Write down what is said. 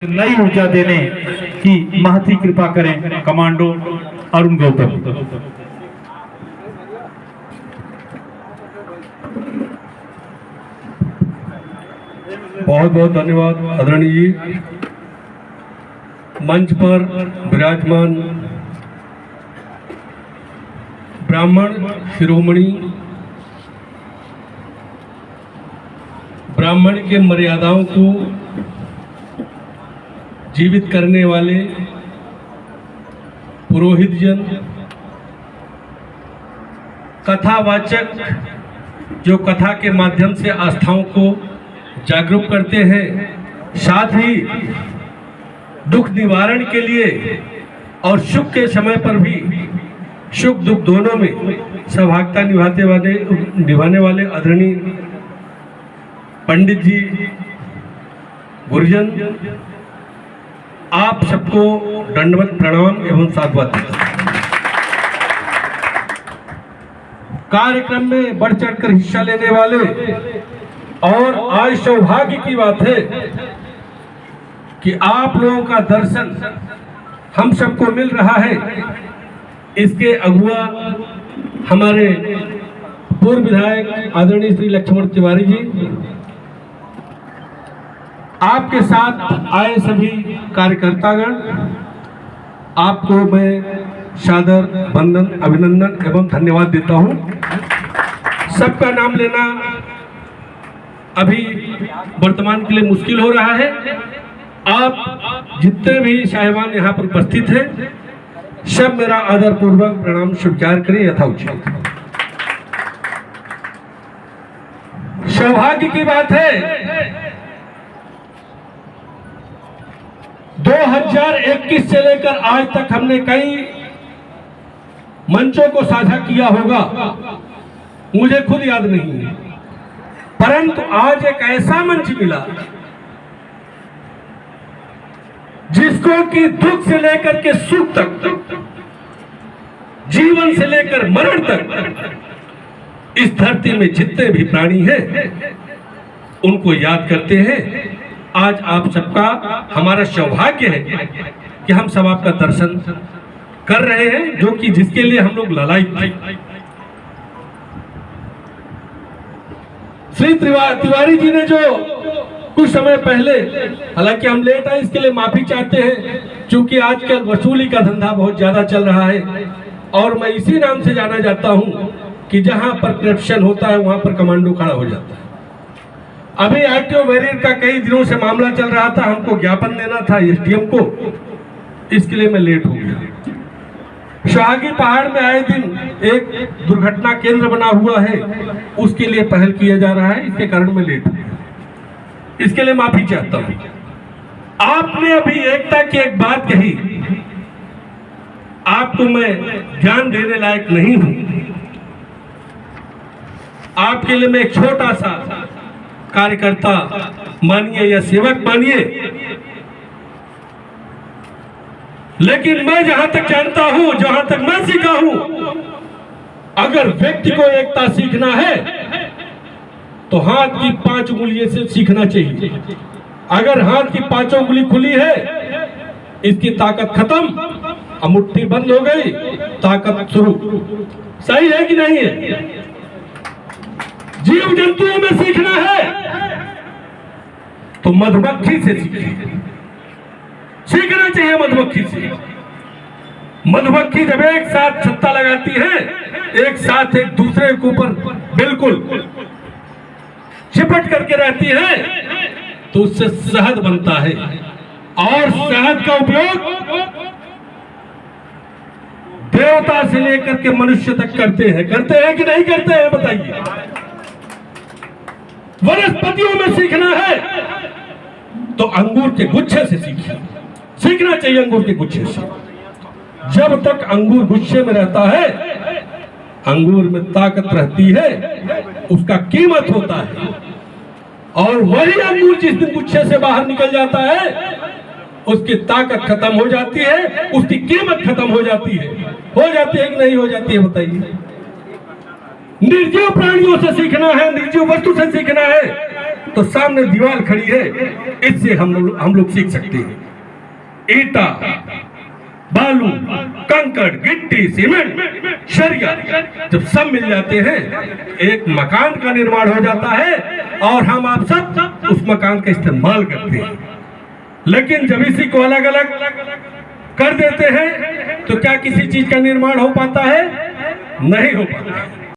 नई ऊर्जा देने की महती कृपा करें कमांडो अरुण गौतम। बहुत बहुत धन्यवाद आदरणीय जी। मंच पर विराजमान ब्राह्मण शिरोमणि, ब्राह्मण के मर्यादाओं को जीवित करने वाले पुरोहित जन, कथावाचक जो कथा के माध्यम से आस्थाओं को जागरूक करते हैं, साथ ही दुख निवारण के लिए और सुख के समय पर भी सुख दुख दोनों में सहभागिता निभाने वाले आदरणीय पंडित जी, गुरुजन, आप सबको दंडवत प्रणाम एवं साधुवाद। कार्यक्रम में बढ़ चढ़कर हिस्सा लेने वाले, और आज सौभाग्य की बात है कि आप लोगों का दर्शन हम सबको मिल रहा है। इसके अगुआ हमारे पूर्व विधायक आदरणीय श्री लक्ष्मण तिवारी जी, आपके साथ आए सभी कार्यकर्तागण, आपको मैं सादर वंदन, अभिनंदन एवं धन्यवाद देता हूं। सबका नाम लेना अभी वर्तमान के लिए मुश्किल हो रहा है। आप जितने भी साहिबान यहाँ पर उपस्थित हैं, सब मेरा आदर पूर्वक प्रणाम स्वीकार करें यथाउचित। सौभाग्य की बात है, 2021 से लेकर आज तक हमने कई मंचों को साझा किया होगा, मुझे खुद याद नहीं है, परंतु आज एक ऐसा मंच मिला जिसको कि दुख से लेकर के सुख तक, जीवन से लेकर मरण तक इस धरती में जितने भी प्राणी हैं उनको याद करते हैं। आज आप सबका हमारा सौभाग्य है कि हम सब आपका दर्शन कर रहे हैं, जो कि जिसके लिए हम लोग ललायित थे। श्री तिवारी जी ने जो कुछ समय पहले, हालांकि हम लेट आए इसके लिए माफी चाहते हैं, क्योंकि आजकल वसूली का धंधा बहुत ज्यादा चल रहा है और मैं इसी नाम से जाना जाता हूं कि जहां पर करप्शन होता है वहां पर कमांडो खड़ा हो जाता है। अभी आरटीओ बैरियर का कई दिनों से मामला चल रहा था, हमको ज्ञापन देना था एसडीएम को, इसके लिए मैं लेट हो गया। शाहगी पहाड़ में आए दिन एक दुर्घटना केंद्र बना हुआ है, उसके लिए पहल किया जा रहा है, इसके कारण मैं लेट हो गया, इसके लिए माफी चाहता हूं। आपने अभी एकता की एक बात कही, आपको मैं ध्यान देने लायक नहीं हूं, आपके लिए मैं एक छोटा सा कार्यकर्ता मानिए या सेवक मानिए, लेकिन मैं जहां तक जानता हूं, जहां तक मैं सीखा हूं, अगर व्यक्ति को एकता सीखना है तो हाथ की 5 उंगलियों से सीखना चाहिए। अगर हाथ की 5 उंगली खुली है, इसकी ताकत खत्म, अब मुट्ठी बंद हो गई, ताकत शुरू। सही है कि नहीं है? जीव जंतुओं में सीखना है तो मधुमक्खी से सीखना चाहिए। मधुमक्खी से, मधुमक्खी जब एक साथ छत्ता लगाती है, एक साथ एक दूसरे के ऊपर बिल्कुल चिपट करके रहती है, तो उससे शहद बनता है, और शहद का उपयोग देवता से लेकर के मनुष्य तक करते हैं कि नहीं करते हैं? बताइए। वनस्पतियों में सीखना है तो अंगूर के गुच्छे से सीखना चाहिए। अंगूर के गुच्छे से, जब तक अंगूर गुच्छे में रहता है, अंगूर में ताकत रहती है, उसका कीमत होता है, और वही अंगूर जिस दिन गुच्छे से बाहर निकल जाता है, उसकी ताकत खत्म हो जाती है, उसकी कीमत खत्म हो जाती है कि नहीं हो जाती है? बताइए। निर्जीव प्राणियों से सीखना है, निर्जीव वस्तु से सीखना है तो सामने दीवार खड़ी है, इससे हम लोग सीख सकते हैं। ईटा, बालू, कंकड़, गिट्टी, सीमेंट, सरिया जब सब मिल जाते हैं एक मकान का निर्माण हो जाता है और हम आप सब उस मकान का इस्तेमाल करते हैं। लेकिन जब इसी को अलग अलग कर देते हैं तो क्या किसी चीज का निर्माण हो पाता है? नहीं हो पाता है।